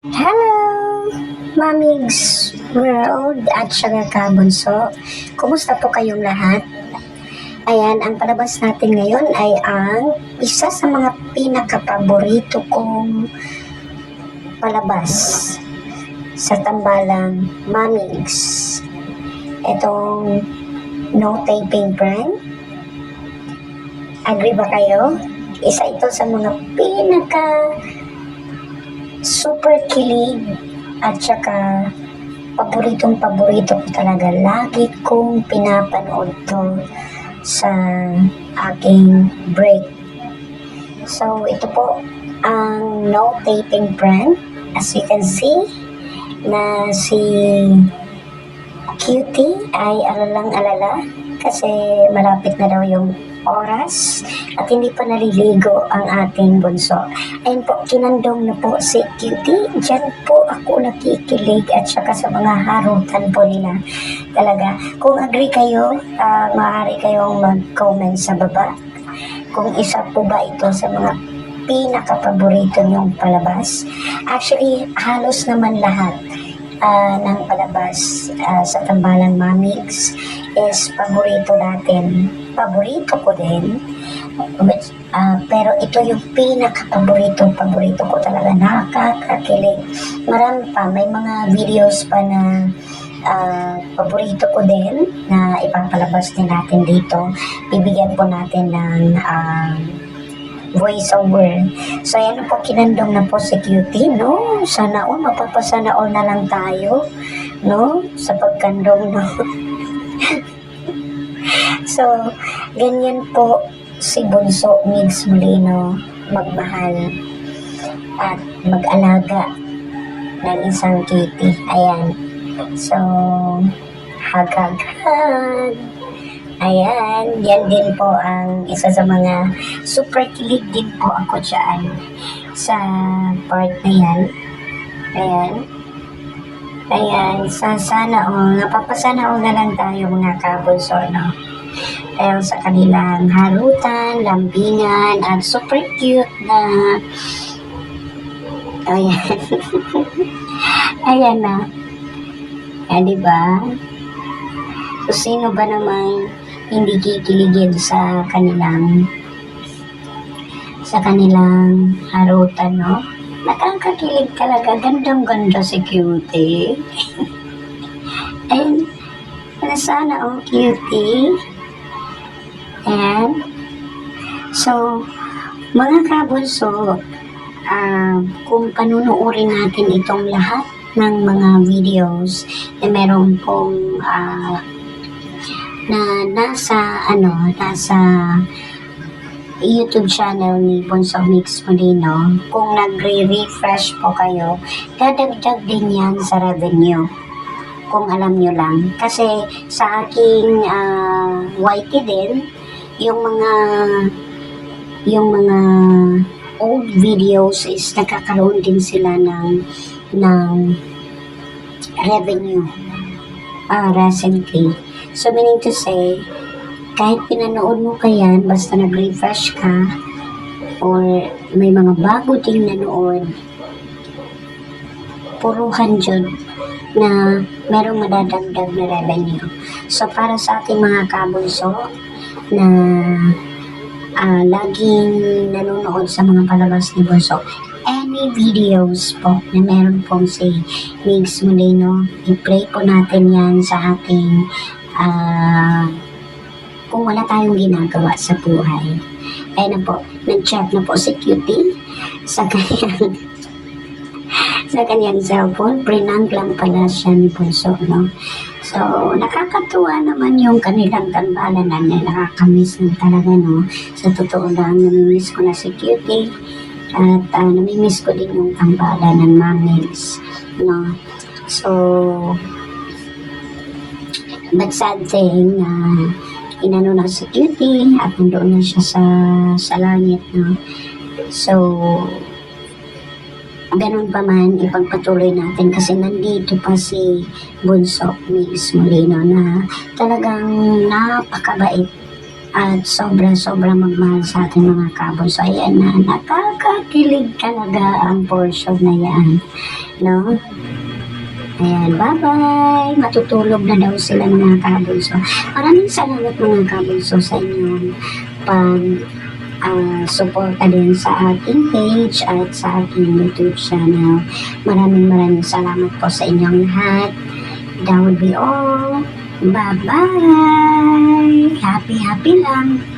Hello, Mamigs World at saka Kabunso. Kumusta po kayong lahat? Ayan, ang palabas natin ngayon ay ang isa sa mga pinakapaborito kong palabas sa tambalang Mamigs. Itong No Taping Friend. Agree ba kayo? Isa ito sa mga super kilig at saka paborito ko talaga. Lagi kong pinapanood to sa aking break. So, ito po ang No Taping Friend. As you can see, na si Cutie ay alalang-alala kasi malapit na daw yung oras at hindi pa naliligo ang ating bunso. Ayun po, kinandong na po si Cutie. Diyan po ako nakikilig at saka sa mga harutan po nila. Talaga, kung agree kayo, maaari kayong mag-comment sa baba kung isa po ba ito sa mga pinaka-paborito niyong palabas. Actually, halos naman lahat ng palabas sa tambalang Mamigs is paborito natin. Paborito ko din. Pero ito yung pinaka-paborito ko talaga. Nakakakilig. Marami pa. May mga videos pa na paborito ko din na ipapalabas din natin dito. Bibigyan po natin ng voiceover. So, ayan po, kinandong na po si Cutie, no? Sana all, mapapasana all na lang tayo, no? Sa pagkandong, no? So, ganyan po si Bunso Migs Molino magmahal at mag-alaga ng isang kitty. Ayan. So, hag-hag. Ayan, yan din po ang isa sa mga super kilig din po ako dyan sa part na yan. Ayan. Ayan, sana napapasana na lang tayo mga kabunso, no? Dahil sa kanilang harutan, lambingan, at super cute na ayan. Ayan na. Ayan, diba? So, sino ba namang hindi kikiligin sa kanilang harutan, no? Nakakakilig talaga. Gandang-ganda si Cutie. And, sana ang Cutie. And, so, mga kabunso, kung panunuorin natin itong lahat ng mga videos na meron pong na nasa YouTube channel ni Bunso Migs Molino, kung nagre-refresh po kayo, dadagdag din yan sa revenue. Kung alam nyo lang. Kasi sa aking YT din, yung mga old videos is nagkakaroon din sila ng revenue recently. So, meaning to say, kahit pinanood mo pa yan, basta nag-refresh ka, or may mga bago ding nanood, puruhan dyan na merong madadagdag na revenue. So, para sa ating mga kabunso na laging nanonood sa mga palabas ni Bunso, any videos po na meron pong si Migs Molino, i-play po natin yan sa ating kung wala tayong ginagawa sa buhay. Ayun na po, nag-chat na po si Cutie sa kanyang cellphone. Prinang lang pala siya ni Bunso, no? So, nakakatuwa naman yung kanilang tambalan na nakakamiss na talaga, no? Sa totoo lang, namimiss ko na si Cutie at namimiss ko din yung tambalan ng Mamigs, no? So, but sad thing na inano na si Cutie at nandoon na siya sa langit, no? So, ganun pa man, ipagpatuloy natin kasi nandito pa si Bunso Migs Molino na talagang napakabait at sobra-sobra magmahal sa ating mga kabunso. Ayan na, nakakakilig talaga ang portion na yan, no? Ayan, bye-bye. Matutulog na daw sila mga kabunso. Maraming salamat mga kabunso sa inyong pag suporta din sa aking page at sa aking YouTube channel. Maraming salamat po sa inyong lahat. That would be all. Bye-bye. Happy lang.